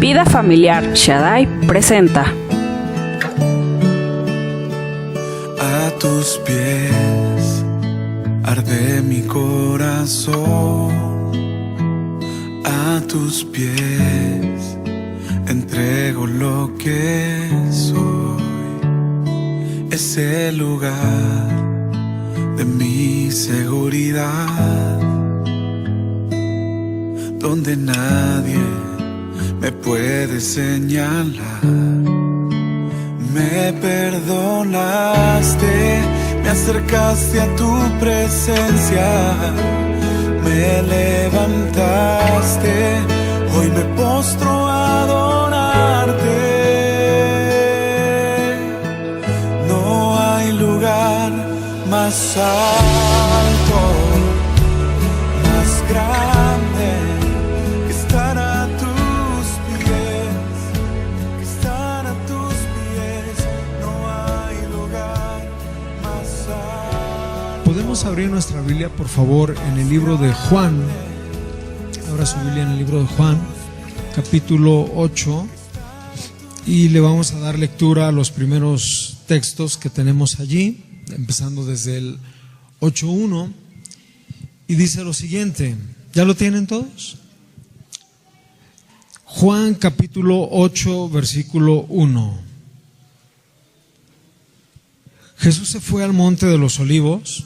Vida Familiar Shaddai presenta. A tus pies arde mi corazón, a tus pies entrego lo que soy. Es el lugar de mi seguridad, donde nadie me puede señalar. Me perdonaste, me acercaste a tu presencia, me levantaste, hoy me postro a adorarte. No hay lugar más alto, más grande que estar a tus pies, que estar a tus pies. No hay lugar más alto. ¿Podemos abrir nuestra Biblia, por favor, en el libro de Juan? Abra su Biblia en el libro de Juan, capítulo 8, y le vamos a dar lectura a los primeros textos que tenemos allí, empezando desde el 8:1, y dice lo siguiente. ¿Ya lo tienen todos? Juan capítulo 8, versículo 1. Jesús se fue al monte de los olivos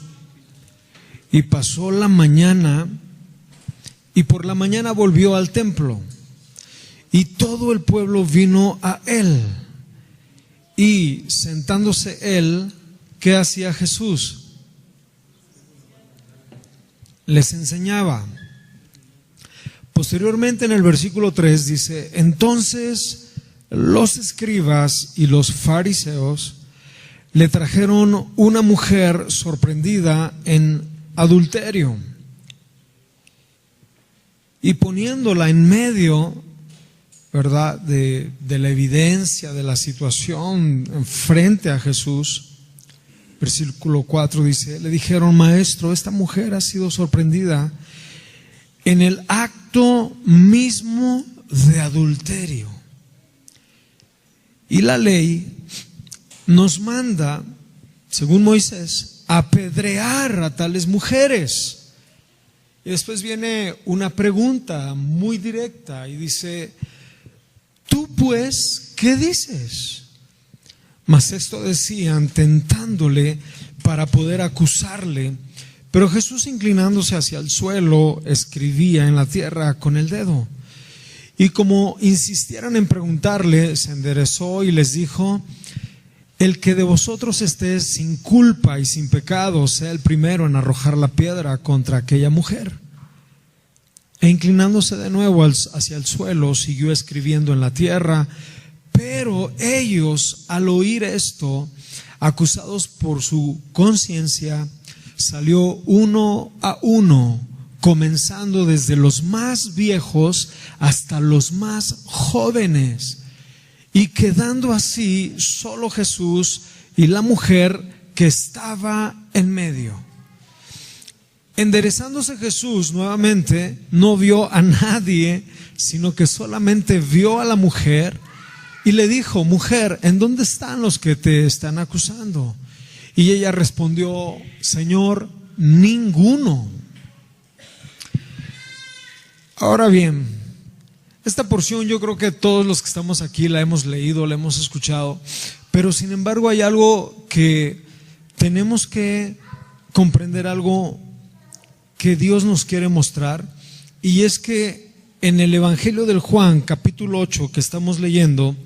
y pasó la mañana, y por la mañana volvió al templo, y todo el pueblo vino a él. Y sentándose él, ¿qué hacía Jesús? Les enseñaba. Posteriormente, en el versículo 3 dice: entonces los escribas y los fariseos le trajeron una mujer sorprendida en adulterio, y poniéndola en medio, ¿verdad?, de la evidencia de la situación frente a Jesús. Versículo 4 dice: le dijeron: maestro, esta mujer ha sido sorprendida en el acto mismo de adulterio, y la ley nos manda, según Moisés, apedrear a tales mujeres. Y después viene una pregunta muy directa y dice: ¿tú pues qué dices? Mas esto decían tentándole para poder acusarle. Pero Jesús, inclinándose hacia el suelo, escribía en la tierra con el dedo. Y como insistieran en preguntarle, se enderezó y les dijo: el que de vosotros esté sin culpa y sin pecado, sea el primero en arrojar la piedra contra aquella mujer. E inclinándose de nuevo hacia el suelo, siguió escribiendo en la tierra. Pero ellos, al oír esto, acusados por su conciencia, salió uno a uno, comenzando desde los más viejos hasta los más jóvenes, y quedando así solo Jesús y la mujer que estaba en medio. Enderezándose Jesús nuevamente, no vio a nadie, sino que solamente vio a la mujer y le dijo: mujer, ¿en dónde están los que te están acusando? Y ella respondió: Señor, ninguno. Ahora bien, esta porción yo creo que todos los que estamos aquí la hemos leído, la hemos escuchado, pero sin embargo hay algo que tenemos que comprender, algo que Dios nos quiere mostrar, y es que en el Evangelio del Juan, capítulo 8, que estamos leyendo,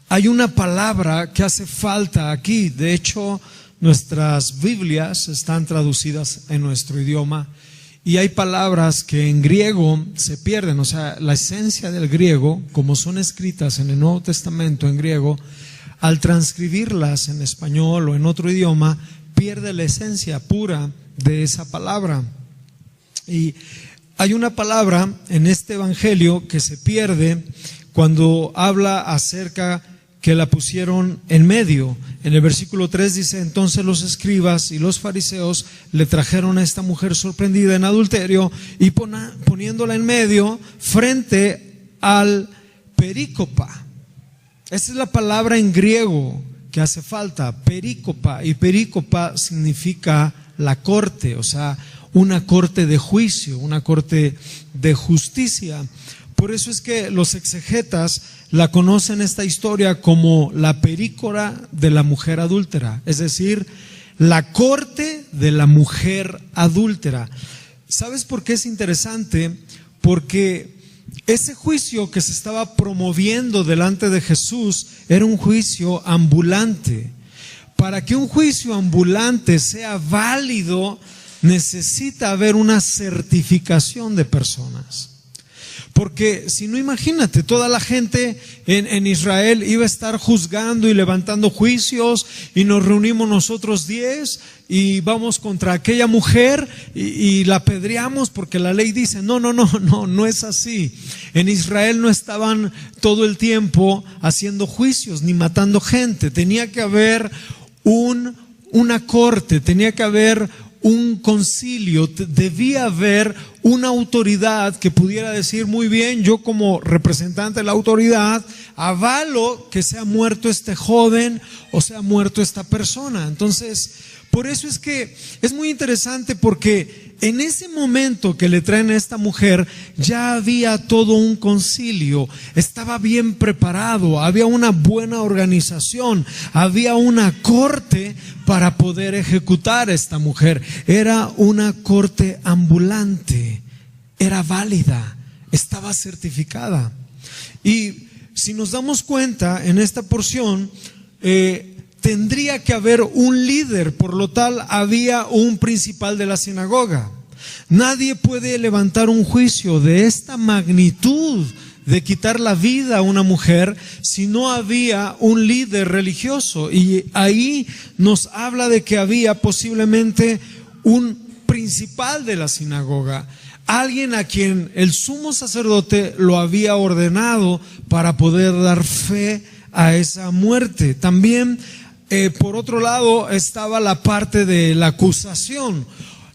hay una palabra que hace falta aquí. De hecho, nuestras Biblias están traducidas en nuestro idioma, y hay palabras que en griego se pierden. O sea, la esencia del griego, como son escritas en el Nuevo Testamento en griego, al transcribirlas en español o en otro idioma, pierde la esencia pura de esa palabra. Y hay una palabra en este evangelio que se pierde cuando habla acerca que la pusieron en medio. En el versículo 3 dice: entonces los escribas y los fariseos le trajeron a esta mujer sorprendida en adulterio, y poniéndola en medio frente al perícopa. Esa es la palabra en griego que hace falta, perícopa. Y perícopa significa la corte, o sea, una corte de juicio, una corte de justicia. Por eso es que los exegetas la conocen esta historia como la perícora de la mujer adúltera, es decir, la corte de la mujer adúltera. ¿Sabes por qué es interesante? Porque ese juicio que se estaba promoviendo delante de Jesús era un juicio ambulante. Para que un juicio ambulante sea válido, necesita haber una certificación de personas. Porque si no, imagínate, toda la gente en Israel iba a estar juzgando y levantando juicios, y nos reunimos nosotros 10 y vamos contra aquella mujer y la apedreamos porque la ley dice, no es así. En Israel no estaban todo el tiempo haciendo juicios ni matando gente. Tenía que haber una corte, tenía que haber un concilio, debía haber una autoridad que pudiera decir, muy bien, yo como representante de la autoridad avalo que sea muerto este joven o sea muerto esta persona. Entonces, por eso es que es muy interesante, porque en ese momento que le traen a esta mujer ya había todo un concilio, estaba bien preparado, había una buena organización, había una corte para poder ejecutar a esta mujer. Era una corte ambulante, era válida, estaba certificada. Y si nos damos cuenta en esta porción, tendría que haber un líder, por lo tal había un principal de la sinagoga. Nadie puede levantar un juicio de esta magnitud de quitar la vida a una mujer si no había un líder religioso. Y ahí nos habla de que había posiblemente un principal de la sinagoga, alguien a quien el sumo sacerdote lo había ordenado para poder dar fe a esa muerte. También por otro lado estaba la parte de la acusación.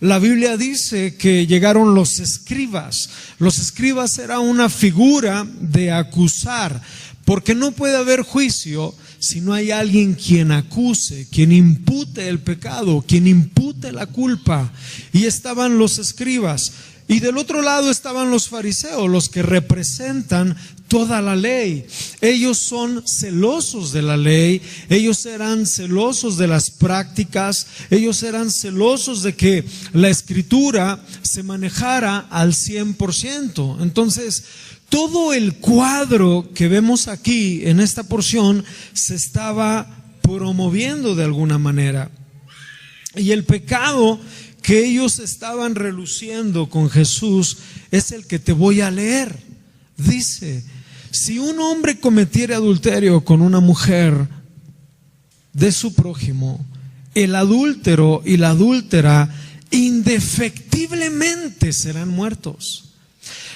La Biblia dice que llegaron los escribas. Los escribas era una figura de acusar, porque no puede haber juicio si no hay alguien quien acuse, quien impute el pecado, quien impute la culpa. Y estaban los escribas. Y del otro lado estaban los fariseos, los que representan toda la ley. Ellos son celosos de la ley, ellos eran celosos de las prácticas, ellos eran celosos de que la escritura se manejara al 100%. Entonces, todo el cuadro que vemos aquí en esta porción se estaba promoviendo de alguna manera. Y el pecado que ellos estaban reluciendo con Jesús es el que te voy a leer. Dice: si un hombre cometiere adulterio con una mujer de su prójimo, el adúltero y la adúltera indefectiblemente serán muertos.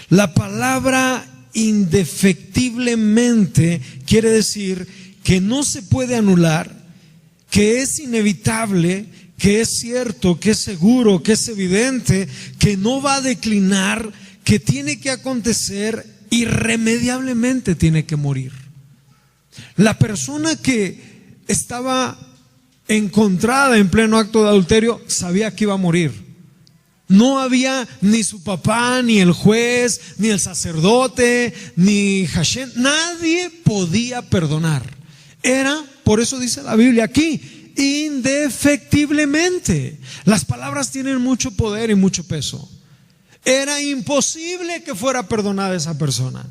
La palabra indefectiblemente quiere decir que no se puede anular, que es inevitable, que es cierto, que es seguro, que es evidente, que no va a declinar, que tiene que acontecer, irremediablemente tiene que morir. La persona que estaba encontrada en pleno acto de adulterio sabía que iba a morir. No había ni su papá, ni el juez, ni el sacerdote, ni Hashem, nadie podía perdonar. Era, por eso dice la Biblia aquí, indefectiblemente. Las palabras tienen mucho poder y mucho peso. Era imposible que fuera perdonada esa persona.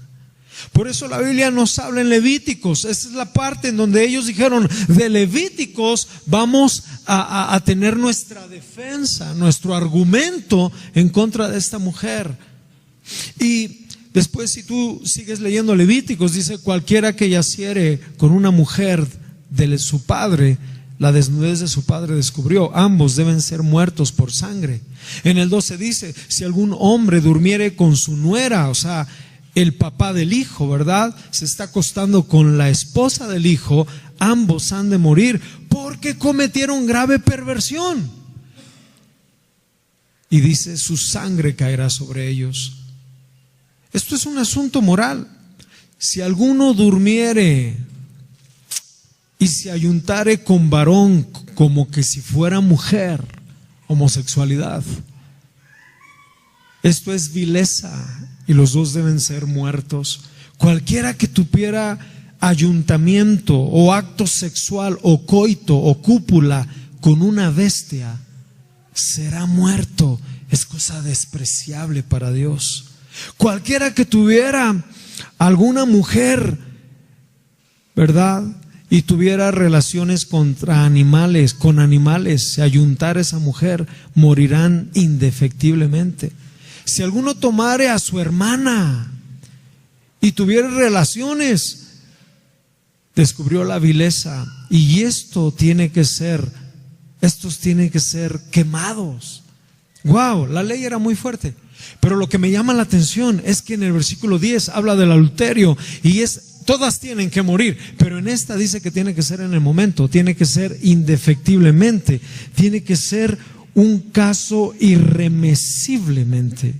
Por eso la Biblia nos habla en Levíticos. Esa es la parte en donde ellos dijeron: de Levíticos vamos a tener nuestra defensa, nuestro argumento en contra de esta mujer. Y después, si tú sigues leyendo Levíticos, dice: cualquiera que yaciere con una mujer de su padre, la desnudez de su padre descubrió, ambos deben ser muertos por sangre. En el 12 dice: si algún hombre durmiere con su nuera, o sea, el papá del hijo, ¿verdad?, se está acostando con la esposa del hijo, ambos han de morir porque cometieron grave perversión. Y dice: su sangre caerá sobre ellos. Esto es un asunto moral. si alguno durmiere y se ayuntare con varón como que si fuera mujer, homosexualidad. Esto es vileza y los dos deben ser muertos. Cualquiera que tuviera ayuntamiento o acto sexual o coito o cúpula con una bestia será muerto. Es cosa despreciable para Dios. Cualquiera que tuviera alguna mujer, ¿verdad?, y tuviera relaciones con animales, se ayuntara esa mujer, morirán indefectiblemente. Si alguno tomare a su hermana y tuviera relaciones, descubrió la vileza, y estos tienen que ser quemados. Wow, la ley era muy fuerte. Pero lo que me llama la atención es que en el versículo 10 habla del adulterio y todas tienen que morir, pero en esta dice que tiene que ser en el momento, tiene que ser indefectiblemente, tiene que ser un caso irremisiblemente.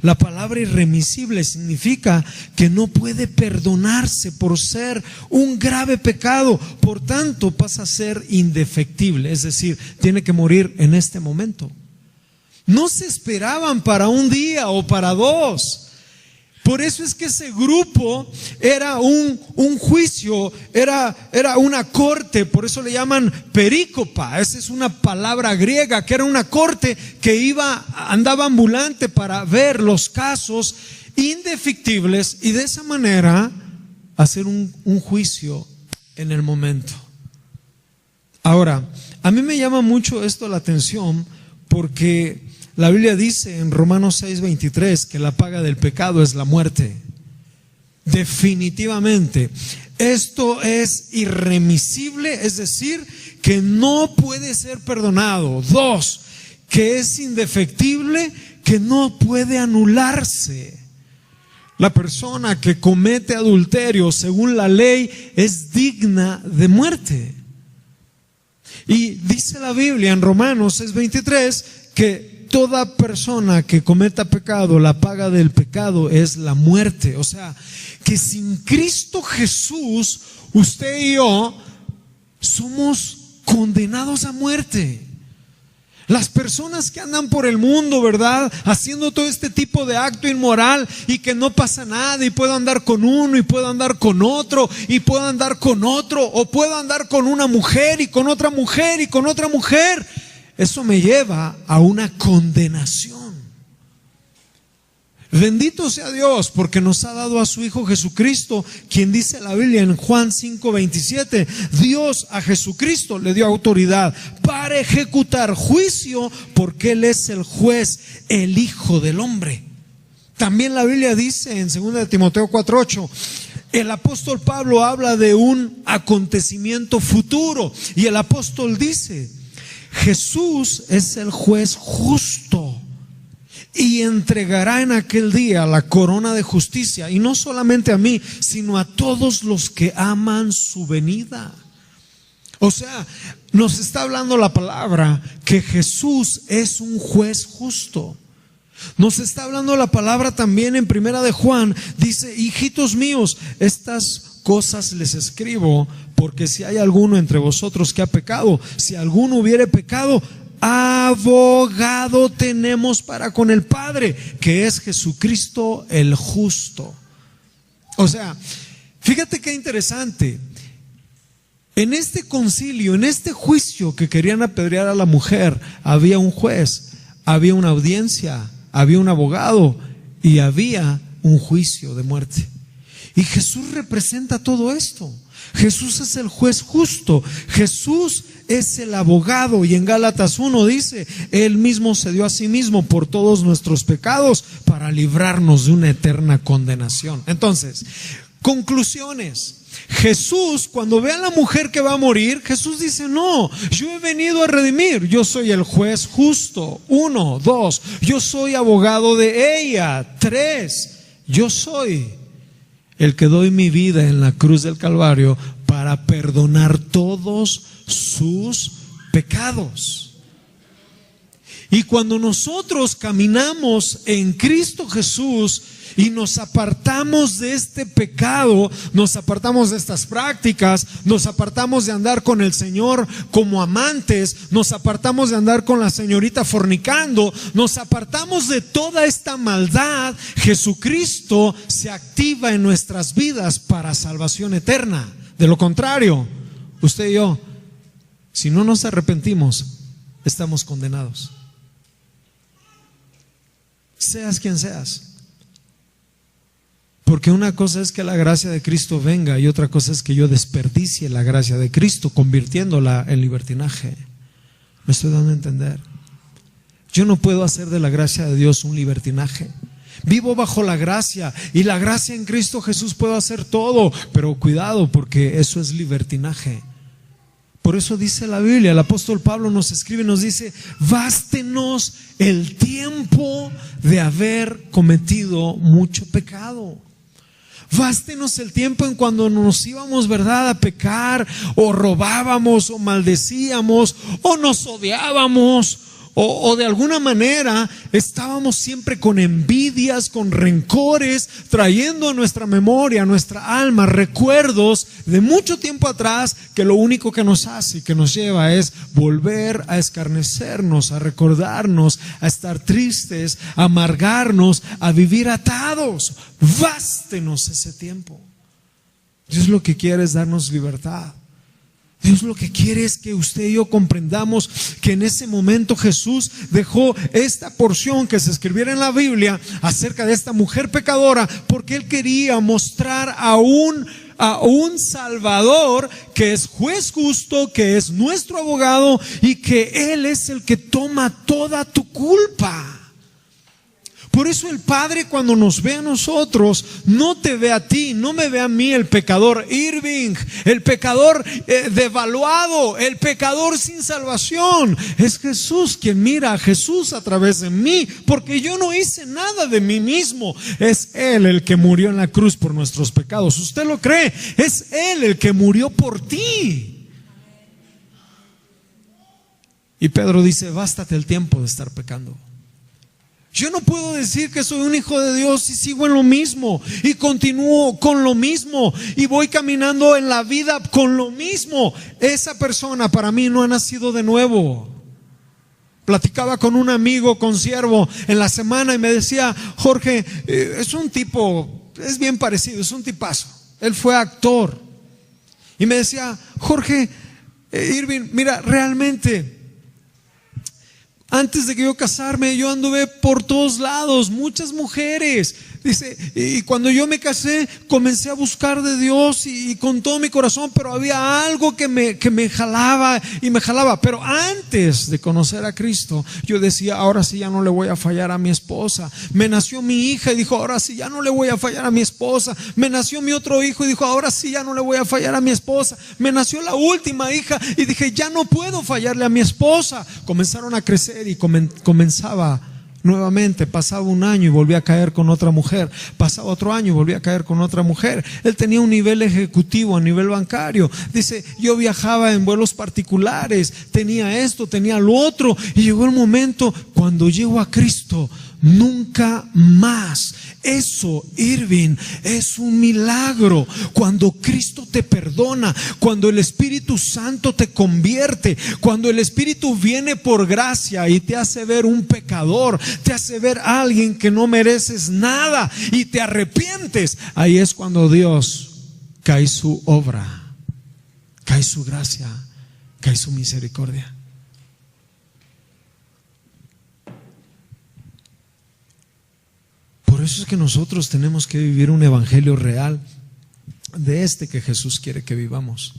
La palabra irremisible significa que no puede perdonarse por ser un grave pecado, por tanto pasa a ser indefectible, es decir, tiene que morir en este momento. No se esperaban para un día o para dos. Por eso es que ese grupo era un juicio, era una corte, por eso le llaman perícopa. Esa es una palabra griega, que era una corte que andaba ambulante para ver los casos indefectibles y de esa manera hacer un juicio en el momento. Ahora, a mí me llama mucho esto la atención porque la Biblia dice en Romanos 6:23 que la paga del pecado es la muerte. Definitivamente. Esto es irremisible, es decir, que no puede ser perdonado. 2, que es indefectible, que no puede anularse. La persona que comete adulterio, según la ley, es digna de muerte. Y dice la Biblia en Romanos 6:23 que toda persona que cometa pecado, la paga del pecado es la muerte. O sea, que sin Cristo Jesús, usted y yo somos condenados a muerte. Las personas que andan por el mundo, ¿verdad?, haciendo todo este tipo de acto inmoral y que no pasa nada, y puedo andar con uno y puedo andar con otro y puedo andar con otro, o puedo andar con una mujer y con otra mujer y con otra mujer. Eso me lleva a una condenación. Bendito sea Dios porque nos ha dado a su Hijo Jesucristo, quien dice la Biblia en Juan 5:27, Dios a Jesucristo le dio autoridad para ejecutar juicio porque Él es el juez, el Hijo del hombre. También la Biblia dice en 2 Timoteo 4:8, el apóstol Pablo habla de un acontecimiento futuro y el apóstol dice, Jesús es el juez justo y entregará en aquel día la corona de justicia, y no solamente a mí, sino a todos los que aman su venida. O sea, nos está hablando la palabra que Jesús es un juez justo. Nos está hablando la palabra también en 1 de Juan, dice, hijitos míos, estas cosas les escribo porque si hay alguno entre vosotros que ha pecado, si alguno hubiere pecado, abogado tenemos para con el Padre, que es Jesucristo el justo. O sea, fíjate qué interesante. En este concilio, en este juicio que querían apedrear a la mujer, había un juez, había una audiencia, había un abogado y había un juicio de muerte. Y Jesús representa todo esto. Jesús es el juez justo, Jesús es el abogado, y en Gálatas 1 dice, Él mismo se dio a sí mismo por todos nuestros pecados para librarnos de una eterna condenación. Entonces, conclusiones. Jesús, cuando ve a la mujer que va a morir, Jesús dice, no, yo he venido a redimir, yo soy el juez justo. 1, 2, yo soy abogado de ella. 3, yo soy el que doy mi vida en la cruz del Calvario para perdonar todos sus pecados. Y cuando nosotros caminamos en Cristo Jesús y nos apartamos de este pecado, nos apartamos de estas prácticas, nos apartamos de andar con el Señor como amantes, nos apartamos de andar con la señorita fornicando, nos apartamos de toda esta maldad, Jesucristo se activa en nuestras vidas para salvación eterna. De lo contrario, usted y yo, si no nos arrepentimos, estamos condenados. Seas quien seas. Porque una cosa es que la gracia de Cristo venga y otra cosa es que yo desperdicie la gracia de Cristo convirtiéndola en libertinaje. ¿Me estoy dando a entender? Yo no puedo hacer de la gracia de Dios un libertinaje. Vivo bajo la gracia y la gracia en Cristo Jesús puedo hacer todo, pero cuidado, porque eso es libertinaje. Por eso dice la Biblia, el apóstol Pablo nos escribe, nos dice: bástenos el tiempo de haber cometido mucho pecado. Bástenos el tiempo en cuando nos íbamos, ¿verdad?, a pecar, o robábamos, o maldecíamos, o nos odiábamos, o de alguna manera estábamos siempre con envidias, con rencores, trayendo a nuestra memoria, a nuestra alma, recuerdos de mucho tiempo atrás, que lo único que nos hace y que nos lleva es volver a escarnecernos, a recordarnos, a estar tristes, a amargarnos, a vivir atados. Bástenos ese tiempo. Dios lo que quiere es darnos libertad. Dios lo que quiere es que usted y yo comprendamos que en ese momento Jesús dejó esta porción que se escribiera en la Biblia acerca de esta mujer pecadora, porque Él quería mostrar a un Salvador que es juez justo, que es nuestro abogado y que Él es el que toma toda tu culpa. Por eso el Padre, cuando nos ve a nosotros, no te ve a ti, no me ve a mí, el pecador Irving, el pecador devaluado, el pecador sin salvación. Es Jesús quien mira a Jesús a través de mí, porque yo no hice nada de mí mismo. Es Él el que murió en la cruz por nuestros pecados. ¿Usted lo cree? Es Él el que murió por ti. Y Pedro dice: bástate el tiempo de estar pecando. Yo no puedo decir que soy un hijo de Dios y sigo en lo mismo y continúo con lo mismo y voy caminando en la vida con lo mismo. Esa persona para mí no ha nacido de nuevo. Platicaba con un amigo, consiervo, en la semana y me decía: Jorge, es un tipo, es bien parecido, es un tipazo. Él fue actor. Y me decía: Jorge, Irving, mira, realmente antes de que yo casarme, yo anduve por todos lados, muchas mujeres. Dice, y cuando yo me casé, comencé a buscar de Dios y con todo mi corazón, pero había algo que me jalaba y me jalaba. Pero antes de conocer a Cristo, yo decía: ahora sí ya no le voy a fallar a mi esposa. Me nació mi hija y dijo: ahora sí ya no le voy a fallar a mi esposa. Me nació mi otro hijo y dijo: ahora sí ya no le voy a fallar a mi esposa. Me nació la última hija y dije: ya no puedo fallarle a mi esposa. Comenzaron a crecer y comenzaba nuevamente. Pasaba un año y volvía a caer con otra mujer. Pasaba otro año y volvía a caer con otra mujer. Él tenía un nivel ejecutivo a nivel bancario. Dice: yo viajaba en vuelos particulares, tenía esto, tenía lo otro. Y llegó el momento cuando llegó a Cristo, nunca más. Eso, Irving, es un milagro. Cuando Cristo te perdona, cuando el Espíritu Santo te convierte, cuando el Espíritu viene por gracia y te hace ver un pecador, te hace ver a alguien que no mereces nada y te arrepientes, ahí es cuando Dios cae su obra, cae su gracia, cae su misericordia. Por eso es que nosotros tenemos que vivir un evangelio real, de este que Jesús quiere que vivamos.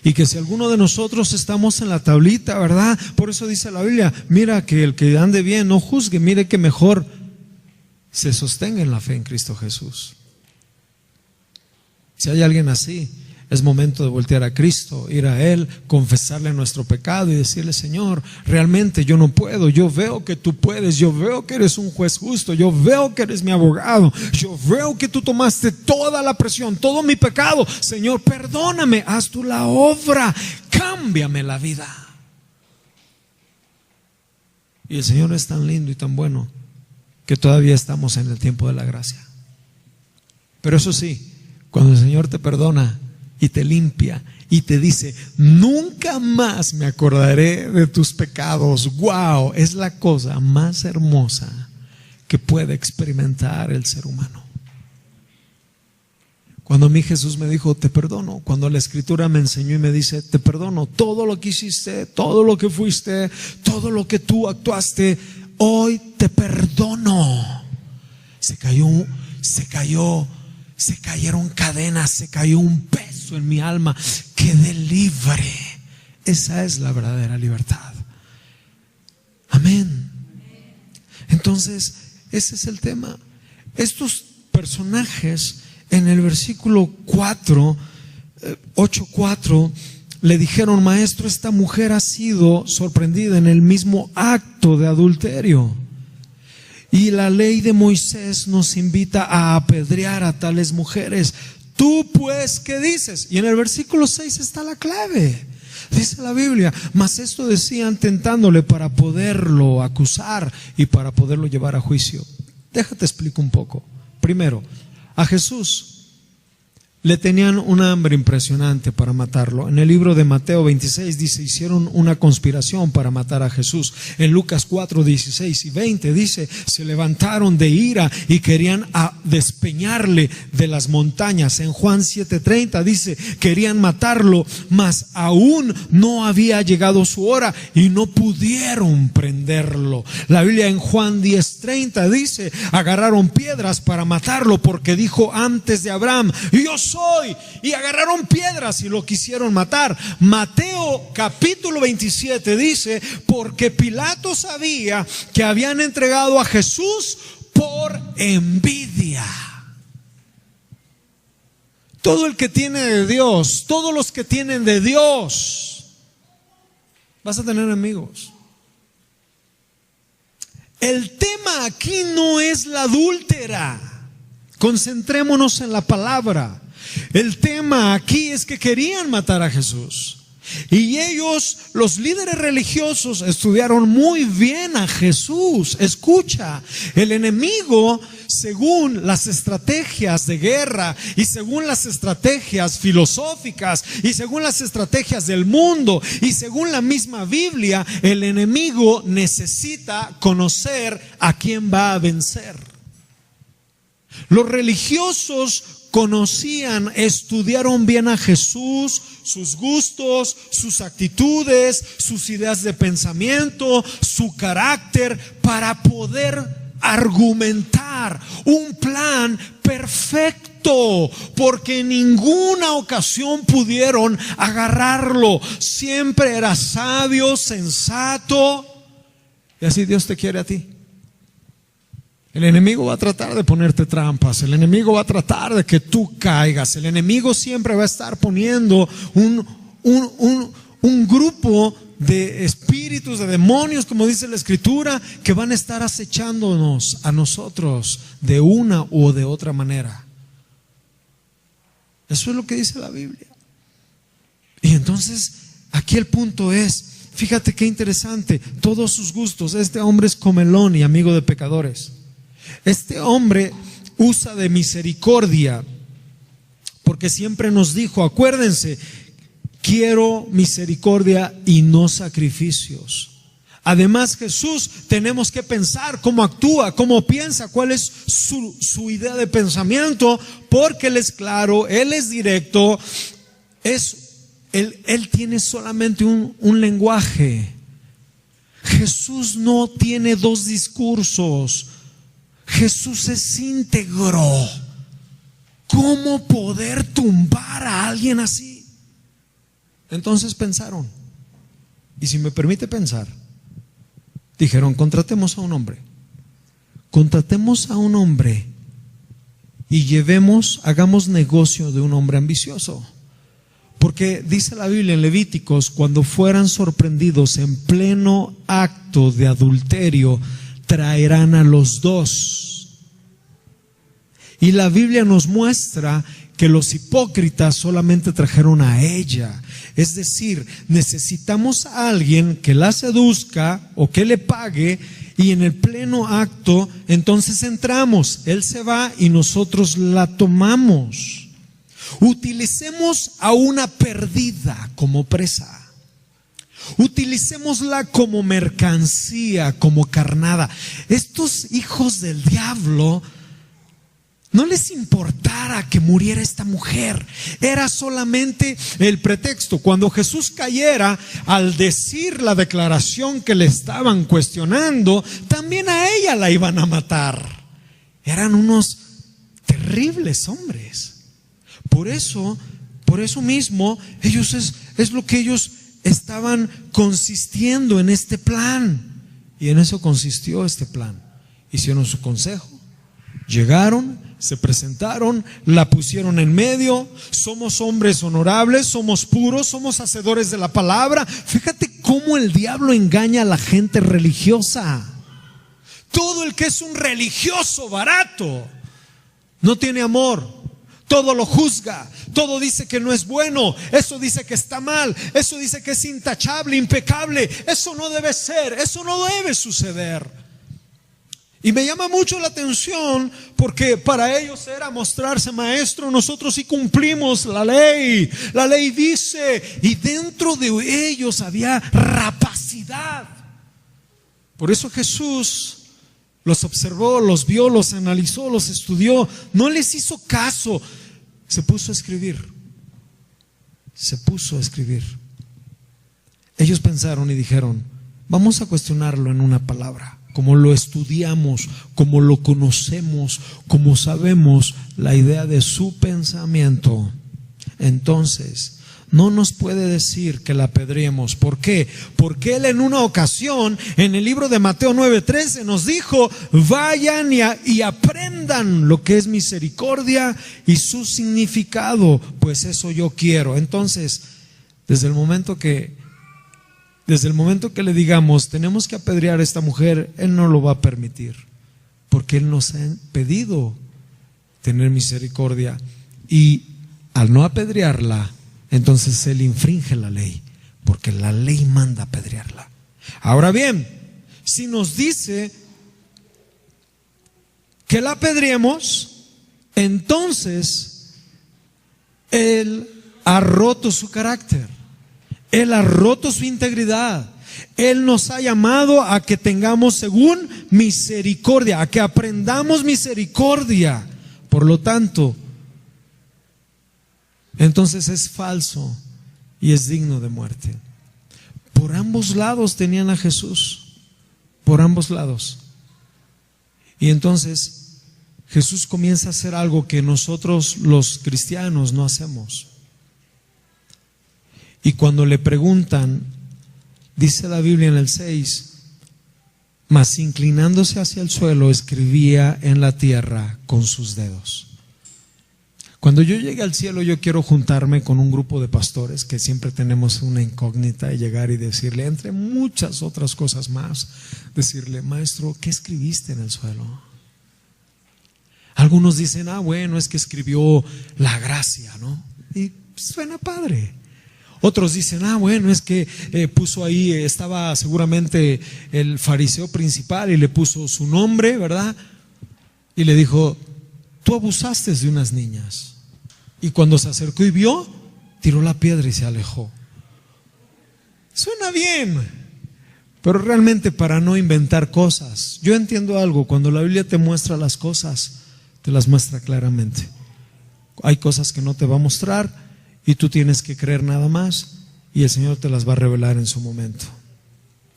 Y que si alguno de nosotros estamos en la tablita, ¿verdad? Por eso dice la Biblia: mira que el que ande bien no juzgue, mire que mejor se sostenga en la fe en Cristo Jesús. Si hay alguien así, es momento de voltear a Cristo, ir a Él, confesarle nuestro pecado y decirle: Señor, realmente yo no puedo, yo veo que tú puedes, yo veo que eres un juez justo, yo veo que eres mi abogado, yo veo que tú tomaste toda la presión, todo mi pecado. Señor, perdóname, haz tú la obra, cámbiame la vida. Y el Señor es tan lindo y tan bueno que todavía estamos en el tiempo de la gracia. Pero eso sí, cuando el Señor te perdona y te limpia y te dice, nunca más me acordaré de tus pecados. ¡Wow! Es la cosa más hermosa que puede experimentar el ser humano. Cuando a mí Jesús me dijo, te perdono, cuando la Escritura me enseñó y me dice, te perdono, todo lo que hiciste, todo lo que fuiste, todo lo que tú actuaste, hoy te perdono. Se cayeron cadenas, se cayó un peso en mi alma, quedé libre. Esa es la verdadera libertad. Amén. Entonces, ese es el tema. Estos personajes en el versículo 8:4 le dijeron, maestro, esta mujer ha sido sorprendida en el mismo acto de adulterio. Y la ley de Moisés nos invita a apedrear a tales mujeres. Tú pues, ¿qué dices? Y en el versículo 6 está la clave. Dice la Biblia, mas esto decían tentándole para poderlo acusar y para poderlo llevar a juicio. Déjate explico un poco. Primero, a Jesús le tenían una hambre impresionante para matarlo. En el libro de Mateo 26 dice, hicieron una conspiración para matar a Jesús. En Lucas 4, 16 y 20 dice, se levantaron de ira y querían despeñarle de las montañas. En Juan 7:30 dice, querían matarlo, mas aún no había llegado su hora y no pudieron prenderlo. La Biblia en Juan 10:30 dice, agarraron piedras para matarlo porque dijo antes de Abraham, yo soy, y agarraron piedras y lo quisieron matar. Mateo capítulo 27 dice, porque Pilato sabía que habían entregado a Jesús por envidia. Todo el que tiene de Dios, todos los que tienen de Dios, vas a tener enemigos. El tema aquí no es la adúltera. Concentrémonos en la palabra. El tema aquí es que querían matar a Jesús. Y ellos, los líderes religiosos, estudiaron muy bien a Jesús. Escucha, el enemigo, según las estrategias de guerra y según las estrategias filosóficas y según las estrategias del mundo y según la misma Biblia, el enemigo necesita conocer a quién va a vencer. Los religiosos conocían, estudiaron bien a Jesús, sus gustos, sus actitudes, sus ideas de pensamiento, su carácter, para poder argumentar un plan perfecto, porque en ninguna ocasión pudieron agarrarlo. Siempre era sabio, sensato, y así Dios te quiere a ti. El enemigo va a tratar de ponerte trampas, el enemigo va a tratar de que tú caigas, el enemigo siempre va a estar poniendo un grupo de espíritus, de demonios, como dice la Escritura, que van a estar acechándonos a nosotros de una u de otra manera. Eso es lo que dice la Biblia. Y entonces, aquí el punto es, fíjate qué interesante, todos sus gustos. Este hombre es comelón y amigo de pecadores. Este hombre usa de misericordia, porque siempre nos dijo, acuérdense, quiero misericordia y no sacrificios. Además, Jesús, tenemos que pensar cómo actúa, cómo piensa, cuál es su idea de pensamiento, porque Él es claro, Él es directo, Él tiene solamente un lenguaje. Jesús no tiene dos discursos. Jesús es íntegro. ¿Cómo poder tumbar a alguien así? Entonces pensaron, y si me permite pensar, dijeron, contratemos a un hombre y hagamos negocio de un hombre ambicioso. Porque dice la Biblia en Levíticos, cuando fueran sorprendidos en pleno acto de adulterio, traerán a los dos. Y la Biblia nos muestra que los hipócritas solamente trajeron a ella. Es decir, necesitamos a alguien que la seduzca o que le pague, y en el pleno acto entonces entramos. Él se va y nosotros la tomamos. Utilicemos a una perdida como presa. Utilicémosla como mercancía, como carnada. Estos hijos del diablo no les importara que muriera esta mujer. Era solamente el pretexto. Cuando Jesús cayera, al decir la declaración que le estaban cuestionando, también a ella la iban a matar. Eran unos terribles hombres. Por eso mismo, es lo que ellos estaban consistiendo en este plan. Y en eso consistió este plan. Hicieron su consejo, llegaron, se presentaron, la pusieron en medio. Somos hombres honorables, somos puros, somos hacedores de la palabra. Fíjate cómo el diablo engaña a la gente religiosa. Todo el que es un religioso barato no tiene amor. Todo lo juzga, todo dice que no es bueno, eso dice que está mal, eso dice que es intachable, impecable. Eso no debe ser, eso no debe suceder. Y me llama mucho la atención porque para ellos era mostrarse: maestro, nosotros sí cumplimos la ley. La ley dice, y dentro de ellos había rapacidad. Por eso Jesús los observó, los vio, los analizó, los estudió. No les hizo caso. Se puso a escribir. Se puso a escribir. Ellos pensaron y dijeron: vamos a cuestionarlo en una palabra. Como lo estudiamos, como lo conocemos, como sabemos la idea de su pensamiento, entonces no nos puede decir que la apedreemos. ¿Por qué? Porque Él en una ocasión, en el libro de Mateo 9:13, nos dijo: vayan y aprendan lo que es misericordia y su significado, pues eso yo quiero. Entonces, desde el momento que le digamos tenemos que apedrear a esta mujer, Él no lo va a permitir, porque Él nos ha pedido tener misericordia. Y al no apedrearla, entonces Él infringe la ley, porque la ley manda apedrearla. Ahora bien, si nos dice que la apedreemos, entonces Él ha roto su carácter. Él ha roto su integridad. Él nos ha llamado a que tengamos según misericordia, a que aprendamos misericordia. Por lo tanto, entonces es falso y es digno de muerte. Por ambos lados tenían a Jesús, por ambos lados. Y entonces Jesús comienza a hacer algo que nosotros los cristianos no hacemos. Y cuando le preguntan, dice la Biblia en el 6, mas inclinándose hacia el suelo escribía en la tierra con sus dedos. Cuando yo llegue al cielo, yo quiero juntarme con un grupo de pastores que siempre tenemos una incógnita, y llegar y decirle, entre muchas otras cosas más, decirle: maestro, ¿qué escribiste en el suelo? Algunos dicen: bueno, es que escribió la gracia, ¿no? Y suena padre. Otros dicen: bueno, es que puso ahí, estaba seguramente el fariseo principal y le puso su nombre, ¿verdad? Y le dijo: tú abusaste de unas niñas. Y cuando se acercó y vio, tiró la piedra y se alejó. Suena bien, pero realmente para no inventar cosas. Yo entiendo algo: cuando la Biblia te muestra las cosas, te las muestra claramente. Hay cosas que no te va a mostrar y tú tienes que creer nada más, y el Señor te las va a revelar en su momento.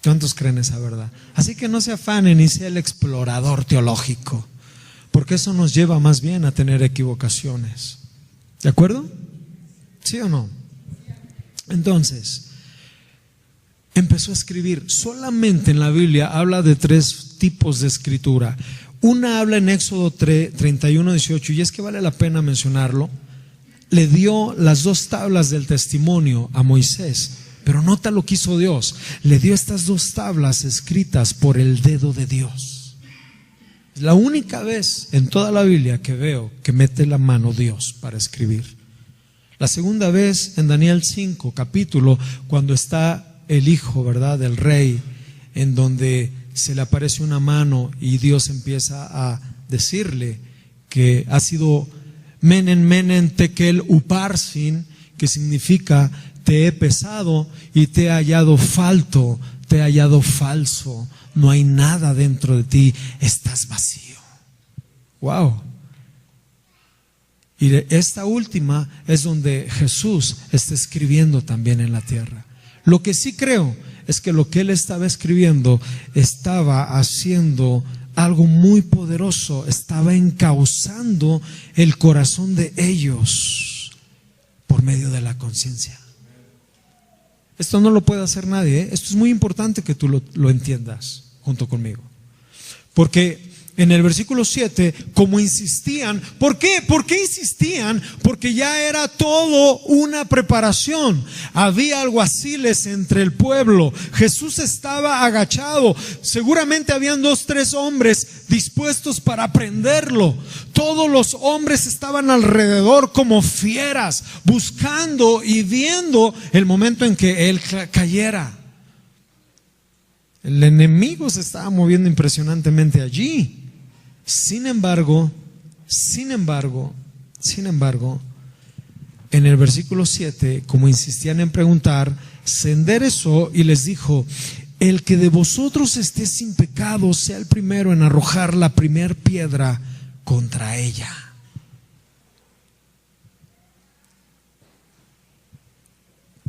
¿Cuántos creen esa verdad? Así que no se afanen y sea el explorador teológico, porque eso nos lleva más bien a tener equivocaciones. ¿De acuerdo? ¿Sí o no? Entonces, empezó a escribir. Solamente en la Biblia habla de 3 tipos de escritura. Una habla en Éxodo 31:18, y es que vale la pena mencionarlo. Le dio las 2 tablas del testimonio a Moisés, pero nota lo que hizo Dios. Le dio estas 2 tablas escritas por el dedo de Dios. Es la única vez en toda la Biblia que veo que mete la mano Dios para escribir. La segunda vez en Daniel 5, capítulo, cuando está el hijo, ¿verdad?, del rey, en donde se le aparece una mano y Dios empieza a decirle que ha sido Menen Tekel Uparsin, que significa te he pesado y te he hallado falto, te he hallado falso, no hay nada dentro de ti, estás vacío. Wow. Y esta última es donde Jesús está escribiendo también en la tierra. Lo que sí creo es que lo que él estaba escribiendo estaba haciendo algo muy poderoso, estaba encauzando el corazón de ellos por medio de la conciencia. Esto no lo puede hacer nadie, ¿eh? Esto es muy importante que tú lo entiendas junto conmigo. Porque en el versículo 7, como insistían, ¿por qué? ¿Por qué insistían? Porque ya era todo una preparación. Había alguaciles entre el pueblo. Jesús estaba agachado. Seguramente habían 2, 3 hombres dispuestos para prenderlo. Todos los hombres estaban alrededor como fieras, buscando y viendo el momento en que él cayera. El enemigo se estaba moviendo impresionantemente allí. Sin embargo, en el versículo 7, como insistían en preguntar, se enderezó y les dijo: el que de vosotros esté sin pecado sea el primero en arrojar la primer piedra contra ella.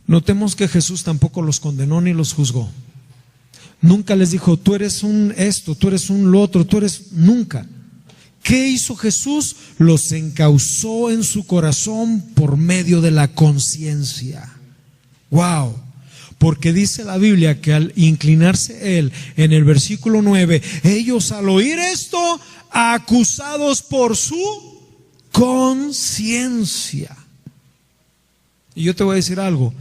Notemos que Jesús tampoco los condenó ni los juzgó. Nunca les dijo, tú eres un esto, tú eres un lo otro, tú eres... Nunca. ¿Qué hizo Jesús? Los encauzó en su corazón por medio de la conciencia. Wow. Porque dice la Biblia que al inclinarse él, en el versículo 9, ellos al oír esto, acusados por su conciencia. Y yo te voy a decir algo.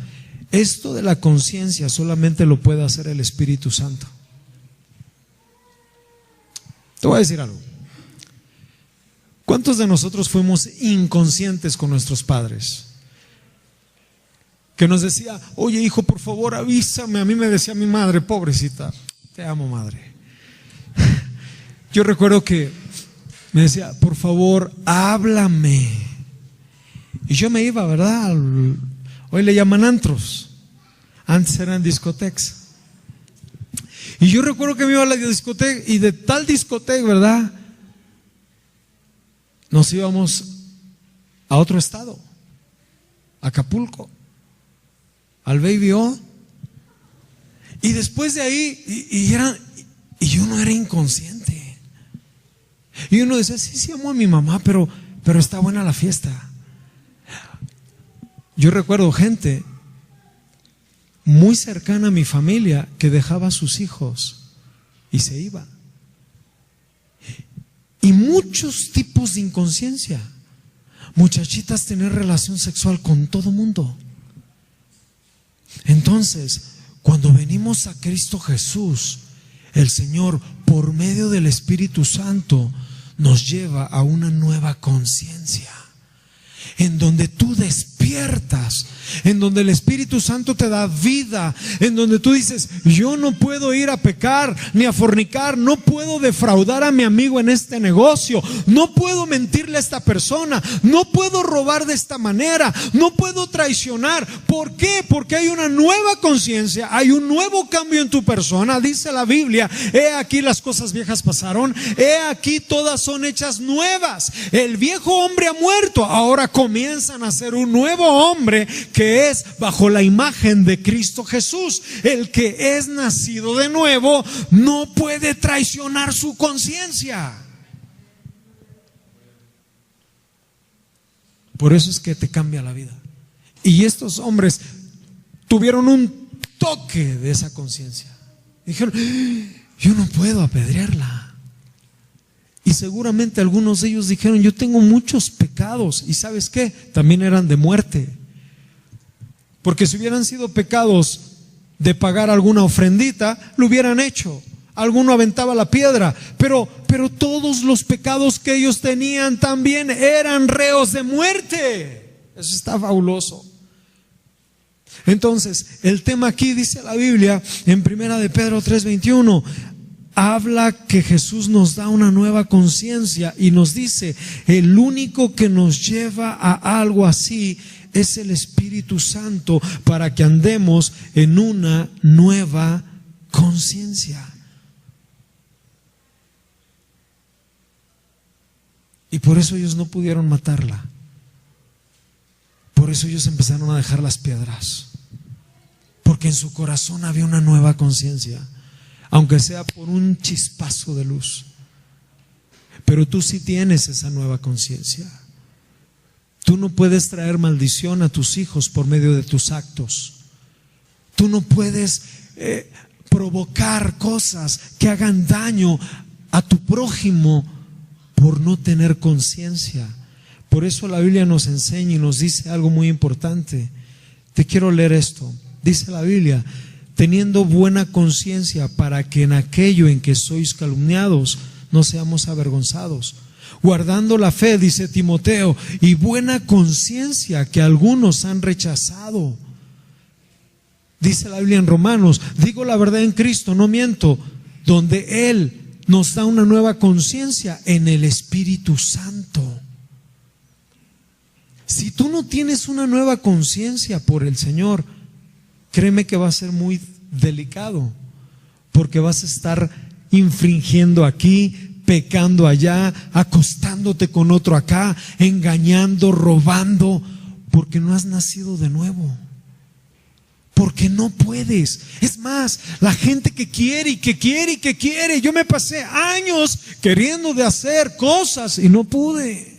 Esto de la conciencia solamente lo puede hacer el Espíritu Santo. Te voy a decir algo. ¿Cuántos de nosotros fuimos inconscientes con nuestros padres? Que nos decía, oye hijo, por favor avísame. A mí me decía mi madre, pobrecita, te amo madre. Yo recuerdo que me decía, por favor háblame. Y yo me iba, ¿verdad? Hoy le llaman antros, antes eran discotecas. Y yo recuerdo que me iba a la discoteca, y de tal discoteca, ¿verdad?, nos íbamos a otro estado, a Acapulco, al Baby O. Y después de ahí, y uno era inconsciente. Y uno decía, sí amo a mi mamá, pero está buena la fiesta. Yo recuerdo gente muy cercana a mi familia que dejaba a sus hijos y se iba. Y muchos tipos de inconsciencia. Muchachitas tener relación sexual con todo mundo. Entonces, cuando venimos a Cristo Jesús, el Señor, por medio del Espíritu Santo, nos lleva a una nueva conciencia, en donde tú despiertas, en donde el Espíritu Santo te da vida, en donde tú dices, yo no puedo ir a pecar ni a fornicar, no puedo defraudar a mi amigo en este negocio, no puedo mentirle a esta persona, no puedo robar de esta manera, no puedo traicionar. ¿Por qué? Porque hay una nueva conciencia, hay un nuevo cambio en tu persona. Dice la Biblia, he aquí las cosas viejas pasaron, he aquí todas son hechas nuevas. El viejo hombre ha muerto, ahora comienzan a ser un nuevo hombre que es bajo la imagen de Cristo Jesús. El que es nacido de nuevo no puede traicionar su conciencia. Por eso es que te cambia la vida. Y estos hombres tuvieron un toque de esa conciencia. Dijeron, yo no puedo apedrearla. Y seguramente algunos de ellos dijeron, yo tengo muchos pecados. ¿Y sabes qué? También eran de muerte. Porque si hubieran sido pecados de pagar alguna ofrendita, lo hubieran hecho. Alguno aventaba la piedra. Pero todos los pecados que ellos tenían también eran reos de muerte. Eso está fabuloso. Entonces, el tema aquí dice la Biblia en 1 de Pedro 3:21, habla que Jesús nos da una nueva conciencia y nos dice, el único que nos lleva a algo así es el Espíritu Santo, para que andemos en una nueva conciencia. Y por eso ellos no pudieron matarla. Por eso ellos empezaron a dejar las piedras. Porque en su corazón había una nueva conciencia, aunque sea por un chispazo de luz. Pero tú sí tienes esa nueva conciencia. Tú no puedes traer maldición a tus hijos por medio de tus actos. Tú no puedes provocar cosas que hagan daño a tu prójimo por no tener conciencia. Por eso la Biblia nos enseña y nos dice algo muy importante. Te quiero leer esto. Dice la Biblia, teniendo buena conciencia, para que en aquello en que sois calumniados no seamos avergonzados. Guardando la fe, dice Timoteo, y buena conciencia, que algunos han rechazado. Dice la Biblia en Romanos, digo la verdad en Cristo, no miento, donde Él nos da una nueva conciencia en el Espíritu Santo. Si tú no tienes una nueva conciencia por el Señor, créeme que va a ser muy delicado, porque vas a estar infringiendo aquí, pecando allá, acostándote con otro acá, engañando, robando, porque no has nacido de nuevo. Porque no puedes. Es más, la gente que quiere y que quiere y que quiere. Yo me pasé años queriendo de hacer cosas y no pude.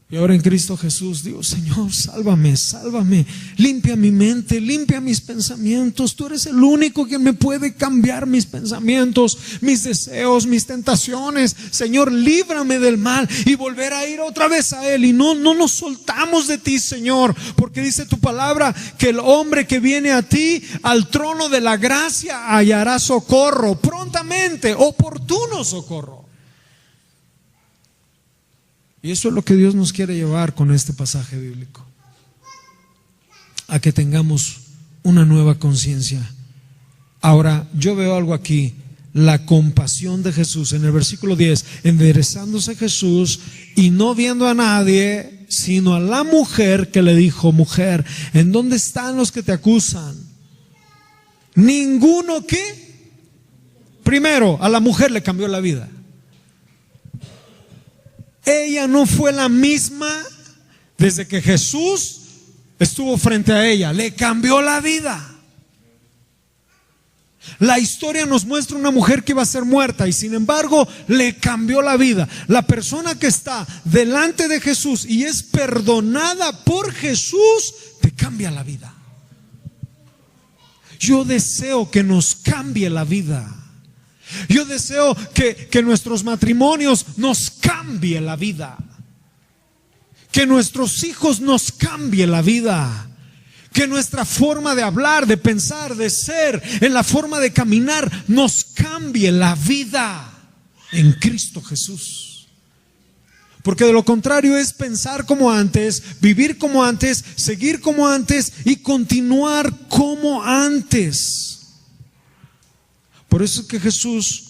Y ahora en Cristo Jesús digo, Señor, sálvame, sálvame, limpia mi mente, limpia mis pensamientos. Tú eres el único que me puede cambiar mis pensamientos, mis deseos, mis tentaciones. Señor, líbrame del mal y volver a ir otra vez a Él. Y no nos soltamos de ti, Señor, porque dice tu palabra que el hombre que viene a ti, al trono de la gracia, hallará socorro, prontamente, oportuno socorro. Y eso es lo que Dios nos quiere llevar con este pasaje bíblico, a que tengamos una nueva conciencia. Ahora, yo veo algo aquí, la compasión de Jesús. En el versículo 10, enderezándose Jesús y no viendo a nadie, sino a la mujer, que le dijo, mujer, ¿en dónde están los que te acusan? Ninguno. ¿Qué? Primero, a la mujer le cambió la vida. Ella no fue la misma desde que Jesús estuvo frente a ella. Le cambió la vida. La historia nos muestra una mujer que iba a ser muerta y sin embargo le cambió la vida. La persona que está delante de Jesús y es perdonada por Jesús, te cambia la vida. Yo deseo que nos cambie la vida. Yo deseo que nuestros matrimonios nos cambie la vida, que nuestros hijos nos cambie la vida, que nuestra forma de hablar, de pensar, de ser, en la forma de caminar, nos cambie la vida en Cristo Jesús. Porque de lo contrario es pensar como antes, vivir como antes, seguir como antes y continuar como antes. Por eso es que Jesús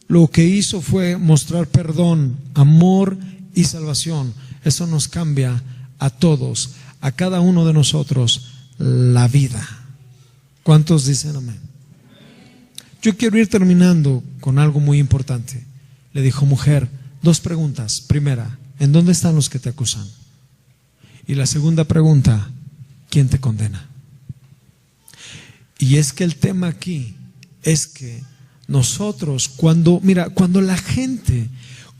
lo que hizo fue mostrar perdón, amor y salvación. Eso nos cambia a todos, a cada uno de nosotros, la vida. ¿Cuántos dicen amén? Yo quiero ir terminando con algo muy importante. Le dijo, mujer, dos preguntas. Primera, ¿en dónde están los que te acusan? Y la segunda pregunta, ¿quién te condena? Y es que el tema aquí es que nosotros, cuando la gente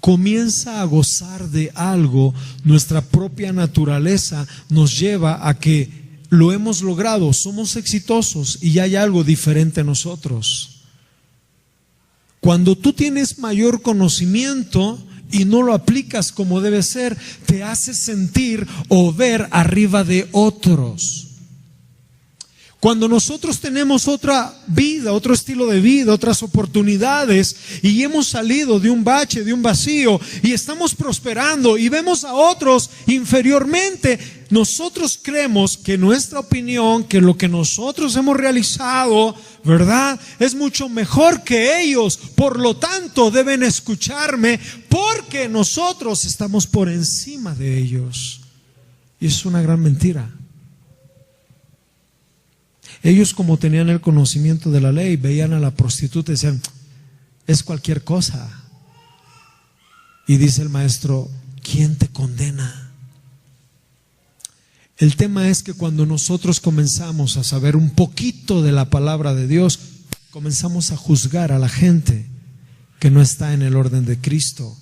comienza a gozar de algo, nuestra propia naturaleza nos lleva a que lo hemos logrado, somos exitosos y hay algo diferente en nosotros. Cuando tú tienes mayor conocimiento y no lo aplicas como debe ser, te hace sentir o ver arriba de otros. Cuando nosotros tenemos otra vida, otro estilo de vida, otras oportunidades, y hemos salido de un bache, de un vacío, y estamos prosperando y vemos a otros inferiormente, nosotros creemos que nuestra opinión, que lo que nosotros hemos realizado, ¿verdad?, es mucho mejor que ellos. Por lo tanto, deben escucharme porque nosotros estamos por encima de ellos. Y es una gran mentira. Ellos, como tenían el conocimiento de la ley, veían a la prostituta y decían, es cualquier cosa. Y dice el maestro, ¿quién te condena? El tema es que cuando nosotros comenzamos a saber un poquito de la palabra de Dios, comenzamos a juzgar a la gente que no está en el orden de Cristo.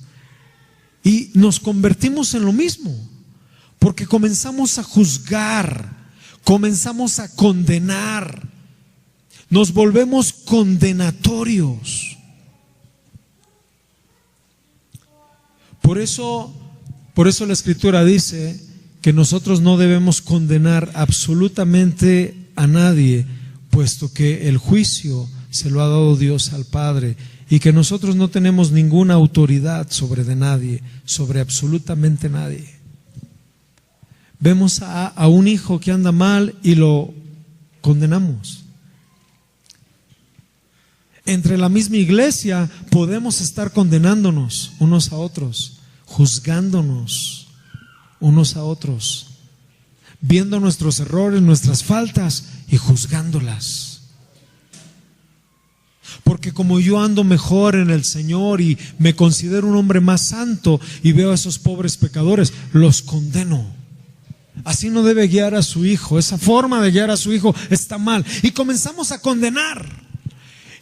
Y nos convertimos en lo mismo, porque comenzamos a juzgar, comenzamos a condenar, nos volvemos condenatorios. Por eso la Escritura dice que nosotros no debemos condenar absolutamente a nadie, puesto que el juicio se lo ha dado Dios al Padre, y que nosotros no tenemos ninguna autoridad sobre de nadie, sobre absolutamente nadie. Vemos a un hijo que anda mal y lo condenamos. Entre la misma iglesia podemos estar condenándonos unos a otros, juzgándonos unos a otros, viendo nuestros errores, nuestras faltas y juzgándolas. Porque como yo ando mejor en el Señor y me considero un hombre más santo y veo a esos pobres pecadores, los condeno. Así no debe guiar a su hijo. Esa forma de guiar a su hijo está mal. Y comenzamos a condenar.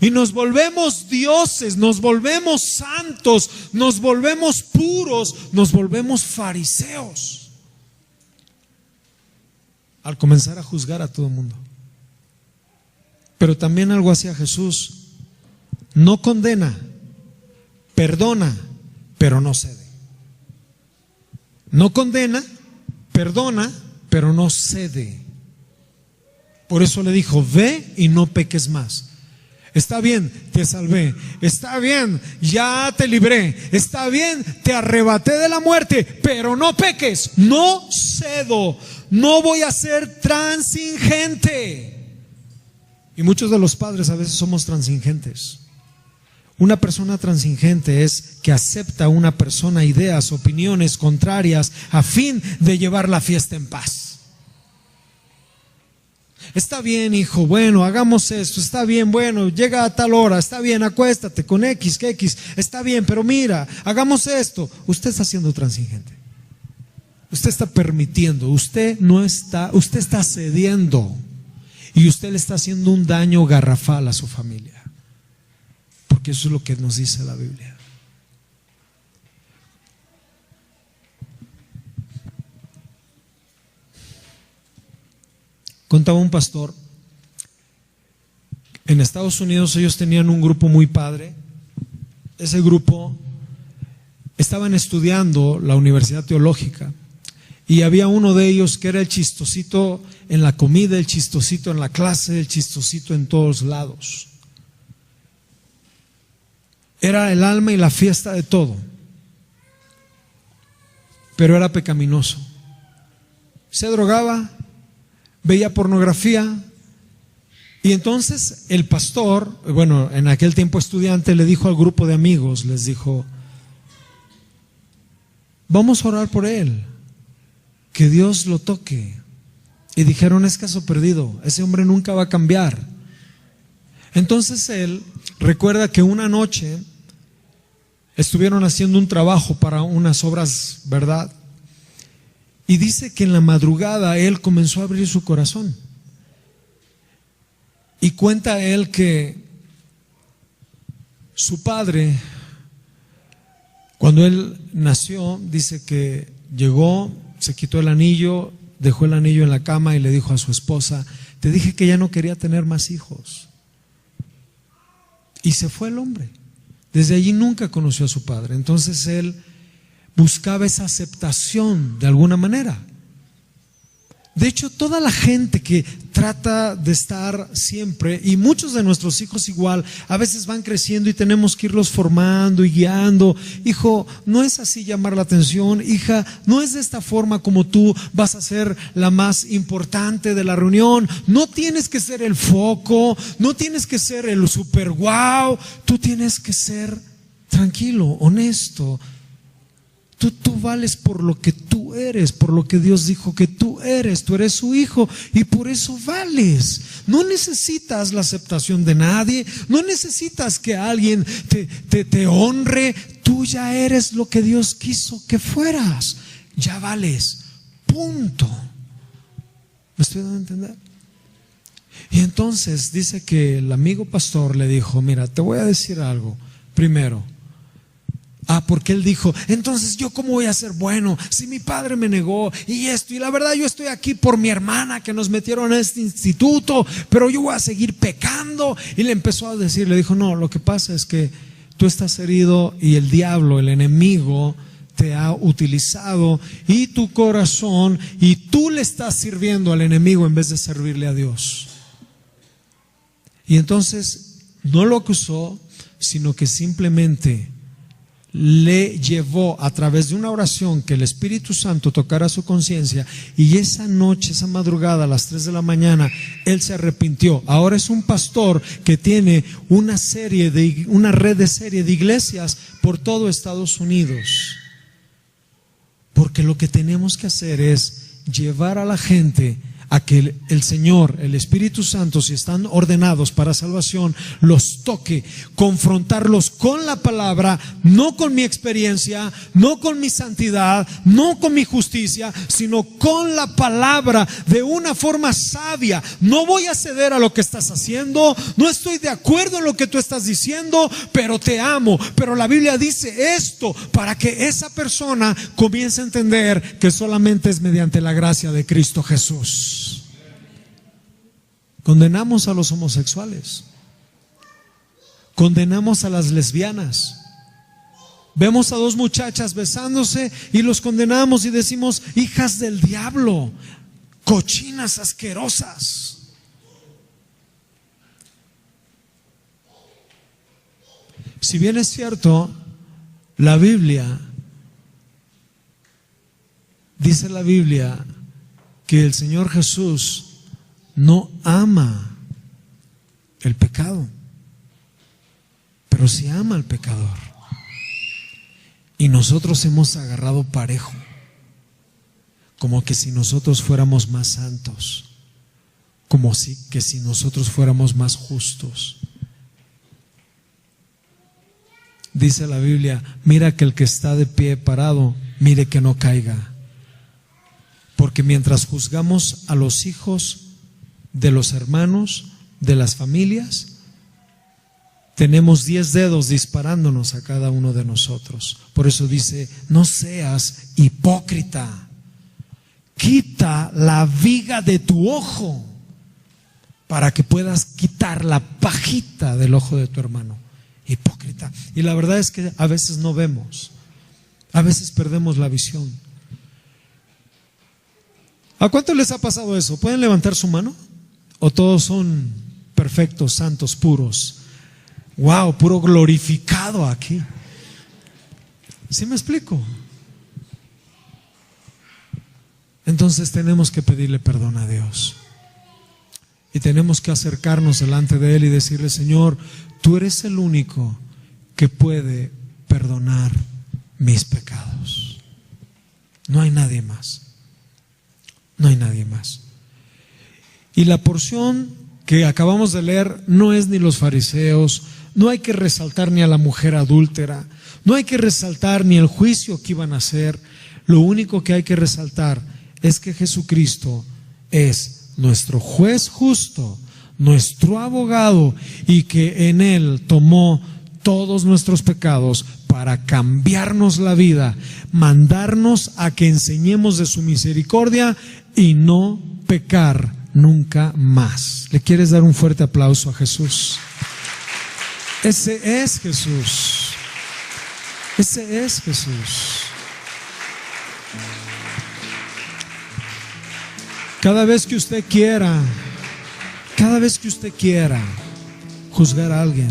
Y nos volvemos dioses, nos volvemos santos, nos volvemos puros, nos volvemos fariseos. Al comenzar a juzgar a todo el mundo. Pero también algo hacía Jesús. No condena, perdona, pero no cede. No condena, perdona, pero no cede. Por eso le dijo, ve y no peques más. Está bien, te salvé. Está bien, ya te libré. Está bien, te arrebaté de la muerte, pero no peques, no cedo. No voy a ser transigente. Y muchos de los padres a veces somos transigentes. Una persona transigente es que acepta a una persona ideas, opiniones contrarias a fin de llevar la fiesta en paz. Está bien, hijo, bueno, hagamos esto, está bien, bueno, llega a tal hora, está bien, acuéstate con X, que X, está bien, pero mira, hagamos esto. Usted está siendo transigente. Usted está permitiendo, usted está cediendo y usted le está haciendo un daño garrafal a su familia. Porque eso es lo que nos dice la Biblia. Contaba un pastor, en Estados Unidos ellos tenían un grupo muy padre. Ese grupo estaban estudiando la Universidad Teológica y había uno de ellos que era el chistosito en la comida, el chistosito en la clase, el chistosito en todos lados. Era el alma y la fiesta de todo, pero era pecaminoso. Se drogaba, veía pornografía, y entonces el pastor, bueno, en aquel tiempo estudiante, le dijo al grupo de amigos, les dijo, vamos a orar por él, que Dios lo toque. Y dijeron, es caso perdido, ese hombre nunca va a cambiar. Entonces él recuerda que una noche estuvieron haciendo un trabajo para unas obras, ¿verdad? Y dice que en la madrugada él comenzó a abrir su corazón. Y cuenta él que su padre, cuando él nació, dice que llegó, se quitó el anillo, dejó el anillo en la cama y le dijo a su esposa, te dije que ya no quería tener más hijos. Y se fue el hombre. Desde allí nunca conoció a su padre. Entonces él buscaba esa aceptación de alguna manera. De hecho, toda la gente que trata de estar siempre, y muchos de nuestros hijos igual, a veces van creciendo y tenemos que irlos formando y guiando. Hijo, no es así llamar la atención. Hija, no es de esta forma como tú vas a ser la más importante de la reunión. No tienes que ser el foco, no tienes que ser el super wow. Tú tienes que ser tranquilo, honesto. Tú vales por lo que tú eres, por lo que Dios dijo que tú eres su hijo y por eso vales. No necesitas la aceptación de nadie, no necesitas que alguien te honre. Tú ya eres lo que Dios quiso que fueras, ya vales, punto. ¿Me estoy dando a entender? Y entonces dice que el amigo pastor le dijo: mira, te voy a decir algo primero. Porque él dijo: entonces yo cómo voy a ser bueno si mi padre me negó y esto, y la verdad yo estoy aquí por mi hermana que nos metieron a este instituto, pero yo voy a seguir pecando. Y le empezó a decir, le dijo: no, lo que pasa es que tú estás herido y el diablo, el enemigo, te ha utilizado y tu corazón, y tú le estás sirviendo al enemigo en vez de servirle a Dios. Y entonces no lo acusó, sino que simplemente le llevó a través de una oración que el Espíritu Santo tocara su conciencia, y esa noche, esa madrugada a las 3 de la mañana, él se arrepintió. Ahora es un pastor que tiene una red de iglesias por todo Estados Unidos. Porque lo que tenemos que hacer es llevar a la gente a que el Señor, el Espíritu Santo, si están ordenados para salvación, los toque, confrontarlos con la palabra, no con mi experiencia, no con mi santidad, no con mi justicia, sino con la palabra, de una forma sabia. No voy a ceder a lo que estás haciendo, no estoy de acuerdo en lo que tú estás diciendo, pero te amo. Pero la Biblia dice esto, para que esa persona comience a entender que solamente es mediante la gracia de Cristo Jesús. Condenamos a los homosexuales, condenamos a las lesbianas. Vemos a dos muchachas besándose y los condenamos y decimos: hijas del diablo, cochinas asquerosas. Si bien es cierto, la Biblia, dice la Biblia, que el Señor Jesús no ama el pecado, pero sí ama al pecador. Y nosotros hemos agarrado parejo, como que si nosotros fuéramos más santos, como que si nosotros fuéramos más justos. Dice la Biblia: mira que el que está de pie parado, mire que no caiga. Porque mientras juzgamos a los hijos de los hermanos, de las familias, tenemos 10 dedos disparándonos a cada uno de nosotros. Por eso dice: no seas hipócrita, quita la viga de tu ojo para que puedas quitar la pajita del ojo de tu hermano. Hipócrita. Y la verdad es que a veces no vemos, a veces perdemos la visión. ¿A cuánto les ha pasado eso? ¿Pueden levantar su mano? ¿O todos son perfectos, santos, puros? Wow, puro glorificado aquí. ¿Sí me explico? Entonces tenemos que pedirle perdón a Dios. Y tenemos que acercarnos delante de Él y decirle: Señor, tú eres el único que puede perdonar mis pecados. No hay nadie más. No hay nadie más. Y la porción que acabamos de leer no es ni los fariseos, no hay que resaltar ni a la mujer adúltera, no hay que resaltar ni el juicio que iban a hacer. Lo único que hay que resaltar es que Jesucristo es nuestro juez justo, nuestro abogado, y que en Él tomó todos nuestros pecados para cambiarnos la vida, mandarnos a que enseñemos de su misericordia y no pecar nunca más. ¿Le quieres dar un fuerte aplauso a Jesús? Ese es Jesús. Ese es Jesús. Cada vez que usted quiera Cada vez que usted quiera juzgar a alguien,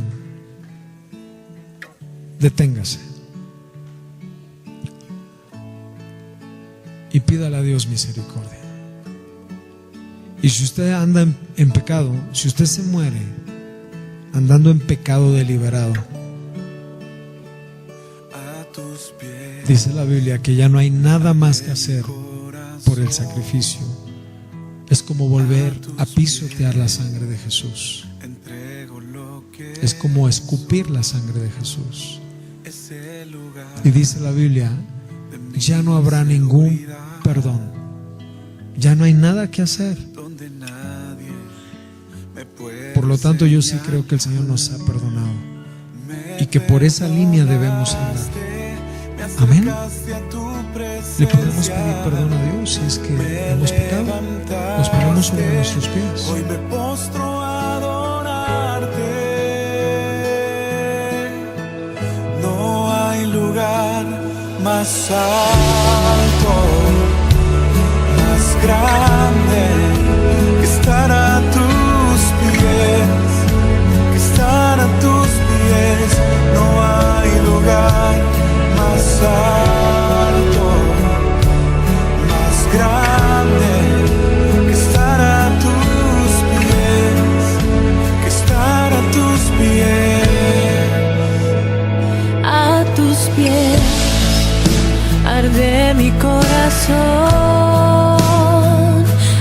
deténgase y pídale a Dios misericordia. Y si usted anda en pecado, si usted se muere andando en pecado deliberado, dice la Biblia que ya no hay nada más que hacer por el sacrificio. Es como volver a pisotear la sangre de Jesús. Es como escupir la sangre de Jesús. Y dice la Biblia, ya no habrá ningún perdón. Ya no hay nada que hacer. Por lo tanto, yo sí creo que el Señor nos ha perdonado y que por esa línea debemos andar. Amén. Le podemos pedir perdón a Dios si es que hemos pecado. Nos ponemos sobre nuestros pies. Hoy me postro a adorarte. No hay lugar más alto, más grande que estar a tus pies, que estar a tus pies. No hay lugar más alto, más grande que estar a tus pies, que estar a tus pies. A tus pies arde mi corazón,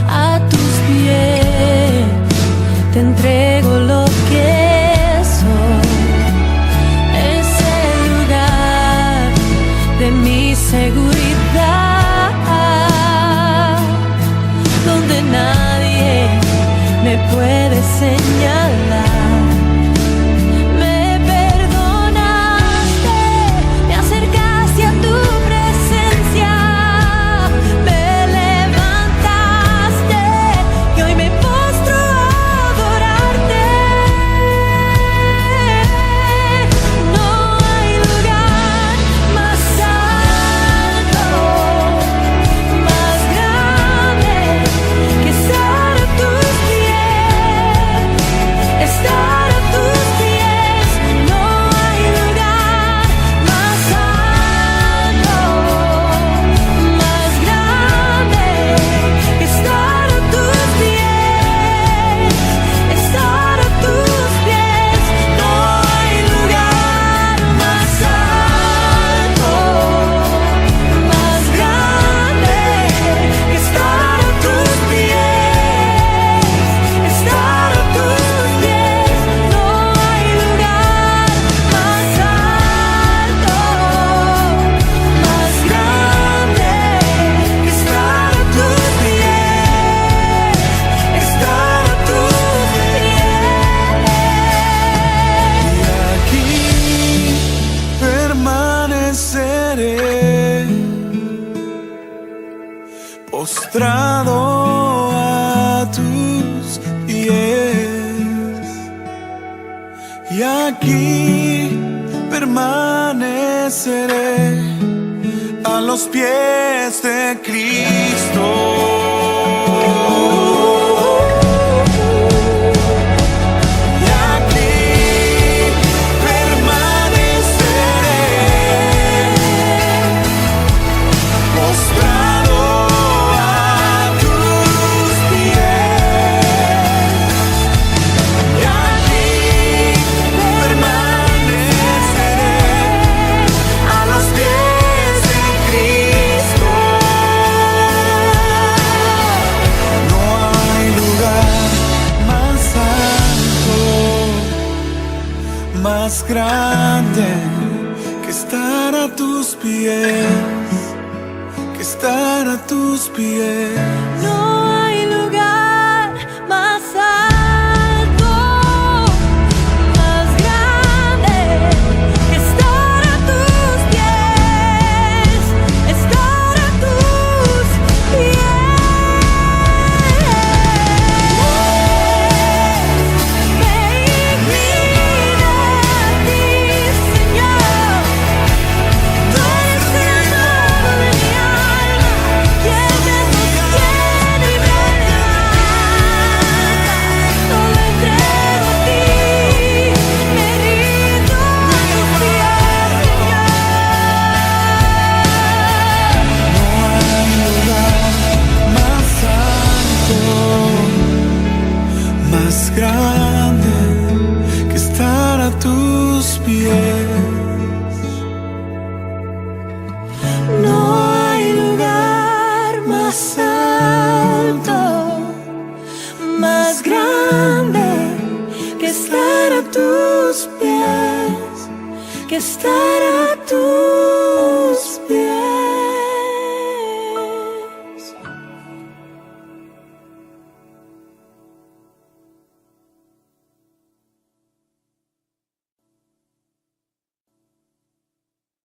a tus pies te entrego lo que soy. Es el lugar de mi seguridad, donde nadie me puede señalar. Me perdonaste, me acercaste a tu presencia, me levantaste y hoy me postro a adorarte. No hay lugar más alto, más grande que estar a tus pies, estar a tus pies. No hay lugar más alto, más grande que estar a tus pies, estar a tus pies. No hay lugar más alto, más grande que estar a tus pies, estar a tus pies. No hay lugar más alto, más grande que estar a tus pies, estar a tus pies. Y aquí permaneceré postrado a tus pies. Y aquí permaneceré a los pies de Cristo. Y aquí permaneceré postrado a tus pies. Y aquí permaneceré a los pies de Cristo. No hay lugar más alto, más grande que estar a tus pies, que estar a tus pies. No hay lugar más alto, más grande que estar a tus pies, estar a tus pies. Me inclino a ti, Señor. Tú eres el todo de mi alma, quien me sostiene. más grande que estar a tus pies. No hay lugar más alto, más grande que estar a tus pies, que estar